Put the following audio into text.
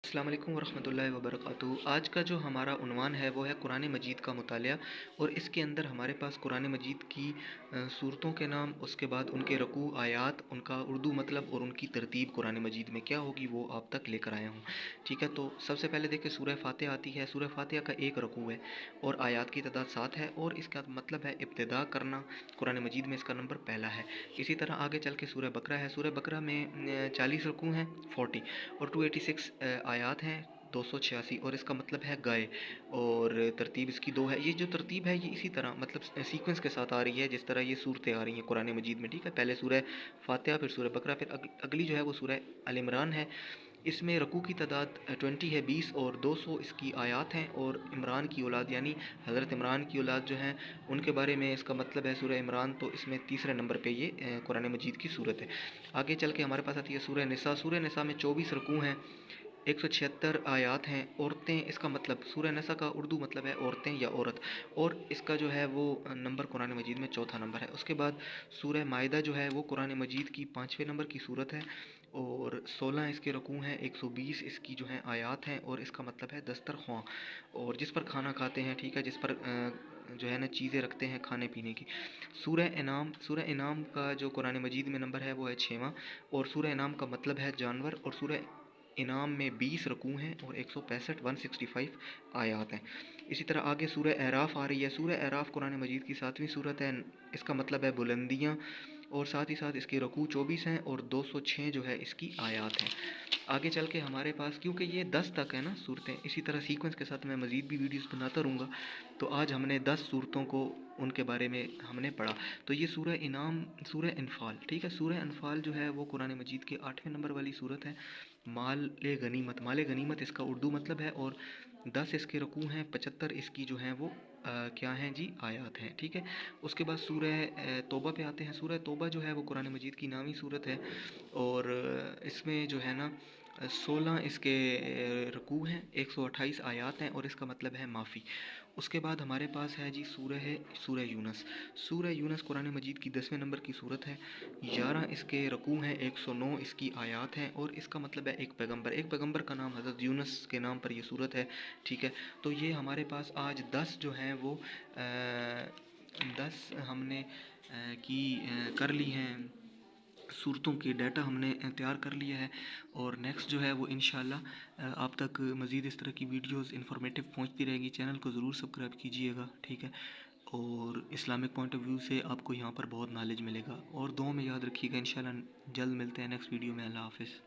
अस्सलाम वालेकुम वरहमतुल्लाहि वबरकातुहू। आज का जो हमारा उन्वान है वो है कुरान मजीद का मुतालिया। और इसके अंदर हमारे पास कुरान मजीद की सूरतों के नाम, उसके बाद उनके रकू, आयात, उनका उर्दू मतलब और उनकी तरतीब कुरान मजीद में क्या होगी वो आप तक लेकर आया हूँ। ठीक है, तो सबसे पहले देखिए सूरह फातिहा आती है। सूरह फातिहा का एक रकू है और आयात की तादाद 7 है और इसका मतलब है इब्तिदा करना। कुरान मजीद में इसका नंबर पहला है। इसी तरह आगे चल के सूरह बकरा है। सूरह बकरा में 40 रकू हैं 40 और 286 आयात हैं 286 और इसका मतलब है गाय। और तरतीब इसकी 2 है। ये जो तरतीब है ये इसी तरह मतलब सीक्वेंस के साथ आ रही है जिस तरह ये सूरतें आ रही हैं कुरान मजीद में। ठीक है, पहले सूरह फातिहा, फिर सूरह बकरा, फिर अगली जो है वो सूरह अल इमरान है। इसमें रकू की तादाद 20 है, 20 और 200 इसकी आयात हैं। और इमरान की औलाद यानी हज़रत इमरान की औलाद जो हैं उनके बारे में इसका मतलब है सूरह इमरान, तो इसमें तीसरे नंबर पे ये कुरान मजीद की सूरत है। आगे चल के हमारे पास आती है सूरह निसा। सूरह निसा में 24 रकू हैं, 176 आयात हैं। औरतें, इसका मतलब सूरह निसा का उर्दू मतलब है औरतें या औरत, और इसका जो है वो नंबर कुरान मजीद में चौथा नंबर है। उसके बाद सूरह माइदा जो है वो कुरान मजीद की 5वें नंबर की सूरत है और 16 इसके रकू हैं, 120 इसकी जो हैं आयात हैं। और इसका मतलब है दस्तरख्वां, और जिस पर खाना खाते हैं, ठीक है, जिस पर जो है ना चीज़ें रखते हैं खाने पीने की। सूरह इनाम का जो कुरान मजीद में नंबर है वो है 6वां और सूरह इनाम का मतलब है जानवर। और सूरह इनाम में 20 रकू हैं और 165 165 आयात हैं। इसी तरह आगे सूरह अराफ आ रही है। सूरह अराफ कुरान मजीद की 7वीं सूरत है। इसका मतलब है बुलंदियाँ, और साथ ही साथ इसके रकू 24 हैं और 206 जो है इसकी आयात हैं। आगे चल के हमारे पास, क्योंकि ये 10 तक है ना सूरतें, इसी तरह सीक्वेंस के साथ मैं मज़ीद भी वीडियोस बनाता रहूँगा। तो आज हमने 10 सूरतों को उनके बारे में हमने पढ़ा। तो ये सूरह इनाम, सूरह अनफाल, ठीक है। सूरह अनफाल जो है वो कुरान मजीद के 8वें नंबर वाली सूरत है। माल गनीमत इसका उर्दू मतलब है। और 10 इसके रकू हैं, 75 इसकी जो हैं वो क्या हैं जी, आयात हैं। ठीक है, उसके बाद सूरह तौबा पे आते हैं। सूरह तौबा जो है वो कुरान मजीद की 9वीं सूरत है और इसमें जो है ना 16 इसके रकू हैं, 128 आयात हैं और इसका मतलब है माफ़ी। उसके बाद हमारे पास है जी सूरह यूनस। सूरह यूनस कुरान मजीद की 10वें नंबर की सूरत है। 11 इसके रकू हैं, 109 इसकी आयात हैं और इसका मतलब है एक पैगंबर का नाम हज़रत यूनस के नाम पर यह सूरत है। ठीक है, तो ये हमारे पास आज 10 जो हैं वो 10 हमने कर ली हैं सूरतों की डाटा हमने तैयार कर लिया है। और नेक्स्ट जो है वो इंशाल्लाह आप तक मज़ीद इस तरह की वीडियोस इंफॉर्मेटिव पहुंचती रहेगी। चैनल को ज़रूर सब्सक्राइब कीजिएगा, ठीक है। और इस्लामिक पॉइंट ऑफ व्यू से आपको यहाँ पर बहुत नॉलेज मिलेगा। और दुआ में याद रखिएगा। इंशाल्लाह जल्द मिलते हैं नेक्स्ट वीडियो में। अल्लाह हाफ़िज़।